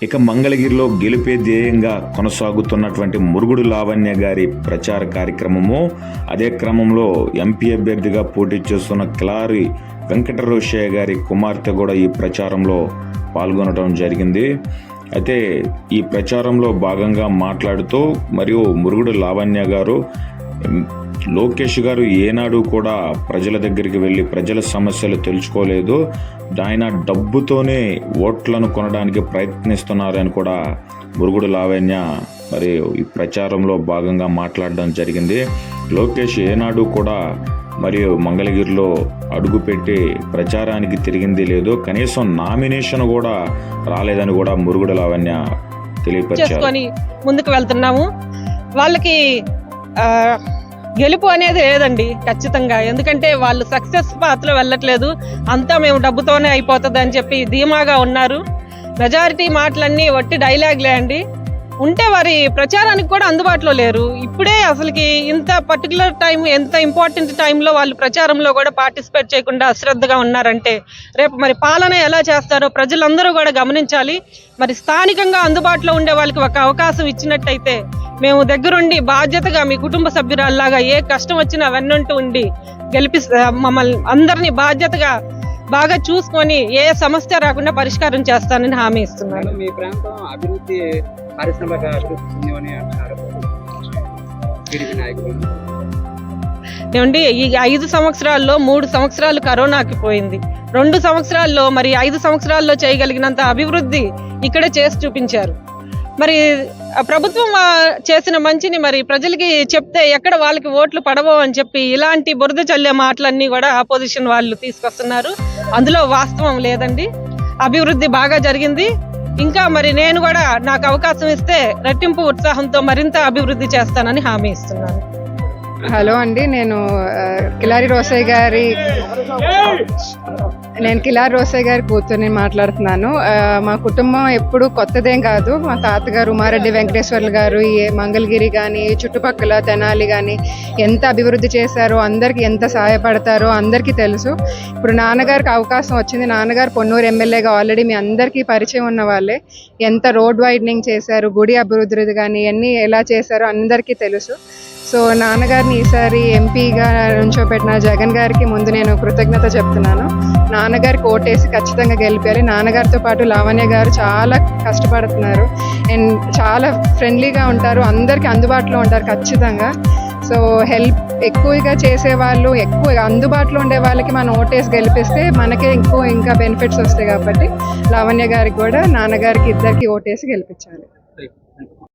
ఇక మంగళగిరిలో గెలిపే ధ్యేయంగా కొనసాగుతున్నటువంటి మురుగుడు లావణ్య గారి ప్రచార కార్యక్రమము, అదే క్రమంలో ఎంపీ అభ్యర్థిగా పోటీ చేస్తున్న కిలారి వెంకటరోషయ్య గారి కుమార్తె కూడా ఈ ప్రచారంలో పాల్గొనడం జరిగింది. అయితే ఈ ప్రచారంలో భాగంగా మాట్లాడుతూ మరియు మురుగుడు లావణ్య గారు, లోకేష్ గారు ఏనాడు కూడా ప్రజల దగ్గరికి వెళ్ళి ప్రజల సమస్యలు తెలుసుకోలేదు, ఆయన డబ్బుతోనే ఓట్లను కొనడానికి ప్రయత్నిస్తున్నారని కూడా మురుగుడు లావణ్య మరి ఈ ప్రచారంలో భాగంగా మాట్లాడడం జరిగింది. లోకేష్ ఏనాడు కూడా మరియు మంగళగిరిలో అడుగుపెట్టి ప్రచారానికి తిరిగింది లేదు, కనీసం నామినేషన్ కూడా రాలేదని కూడా మురుగుడు లావణ్య తెలియపరిచారు. ముందుకు వెళ్తున్నాము, వాళ్ళకి గెలుపు అనేది లేదండి ఖచ్చితంగా. ఎందుకంటే వాళ్ళు సక్సెస్ పాత్రలో వెళ్ళట్లేదు, అంతా మేము డబ్బుతోనే అయిపోతుంది అని చెప్పి ధీమాగా ఉన్నారు. మెజారిటీ మాటలన్నీ వట్టి డైలాగ్లే అండి. ఉంటే వారి ప్రచారానికి కూడా అందుబాటులో లేరు. ఇప్పుడే అసలుకి ఇంత పర్టికులర్ టైం, ఎంత ఇంపార్టెంట్ టైంలో వాళ్ళు ప్రచారంలో కూడా పార్టిసిపేట్ చేయకుండా అశ్రద్ధగా ఉన్నారంటే రేపు మరి పాలన ఎలా చేస్తారో ప్రజలందరూ కూడా గమనించాలి. మరి స్థానికంగా అందుబాటులో ఉండే వాళ్ళకి ఒక అవకాశం ఇచ్చినట్టయితే మేము దగ్గరుండి బాధ్యతగా మీ కుటుంబ సభ్యురాల్లాగా ఏ కష్టం వచ్చినా వెన్నంటూ ఉండి మమ్మల్ని అందరినీ బాధ్యతగా బాగా చూసుకొని ఏ సమస్య రాకుండా పరిష్కారం చేస్తానని హామీ ఇస్తున్నాను. మీ ప్రాంతం అభివృద్ధి పారిశ్రామిక అభివృద్ధి అంటున్నారు ఏమండి, ఈ 5 సంవత్సరాల్లో 3 సంవత్సరాలు కరోనాకి పోయింది. 2 సంవత్సరాల్లో మరి 5 సంవత్సరాల్లో చేయగలిగినంత అభివృద్ధి ఇక్కడ చేసి చూపించారు. మరి ప్రభుత్వం చేసిన మంచిని మరి ప్రజలకి చెప్తే ఎక్కడ వాళ్ళకి ఓట్లు పడవో అని చెప్పి ఇలాంటి బురద చల్లే మాటలన్నీ కూడా ఆపోజిషన్ వాళ్ళు తీసుకొస్తున్నారు. అందులో వాస్తవం లేదండి. అభివృద్ధి బాగా జరిగింది. ఇంకా మరి నేను కూడా నాకు అవకాశం ఇస్తే రెట్టింపు ఉత్సాహంతో మరింత అభివృద్ధి చేస్తానని హామీ ఇస్తున్నాను. హలో అండి, నేను కిలారి రోసయ్య గారి కూతుర్ని మాట్లాడుతున్నాను. మా కుటుంబం ఎప్పుడు కొత్తదేం కాదు. మా తాతగారు ఉమారెడ్డి వెంకటేశ్వర్లు గారు ఈ మంగళగిరి కానీ చుట్టుపక్కల తెనాలి కానీ ఎంత అభివృద్ధి చేశారో, అందరికీ ఎంత సహాయపడతారో అందరికీ తెలుసు. ఇప్పుడు నాన్నగారికి అవకాశం వచ్చింది. నాన్నగారు పొన్నూరు ఎమ్మెల్యేగా ఆల్రెడీ మీ అందరికీ పరిచయం ఉన్న వాళ్ళే. ఎంత రోడ్ వైడనింగ్ చేశారు, గుడి అభివృద్ధి కానీ అన్నీ ఎలా చేశారో అందరికీ తెలుసు. సో నాన్నగారిని ఈసారి ఎంపీగా నుంచోబెట్టిన జగన్ గారికి ముందు నేను కృతజ్ఞత చెప్తున్నాను. నాన్నగారికి ఓటేసి ఖచ్చితంగా గెలిపాలి. నాన్నగారితో పాటు లావణ్య గారు చాలా కష్టపడుతున్నారు అండ్ చాలా ఫ్రెండ్లీగా ఉంటారు, అందరికీ అందుబాటులో ఉంటారు ఖచ్చితంగా. సో హెల్ప్ ఎక్కువగా చేసేవాళ్ళు, ఎక్కువ అందుబాటులో ఉండే వాళ్ళకి మనం ఓటేసి గెలిపిస్తే మనకే ఇంకా బెనిఫిట్స్ వస్తాయి. కాబట్టి లావణ్య గారికి కూడా నాన్నగారికి ఇద్దరికి ఓటేసి గెలిపించాలి.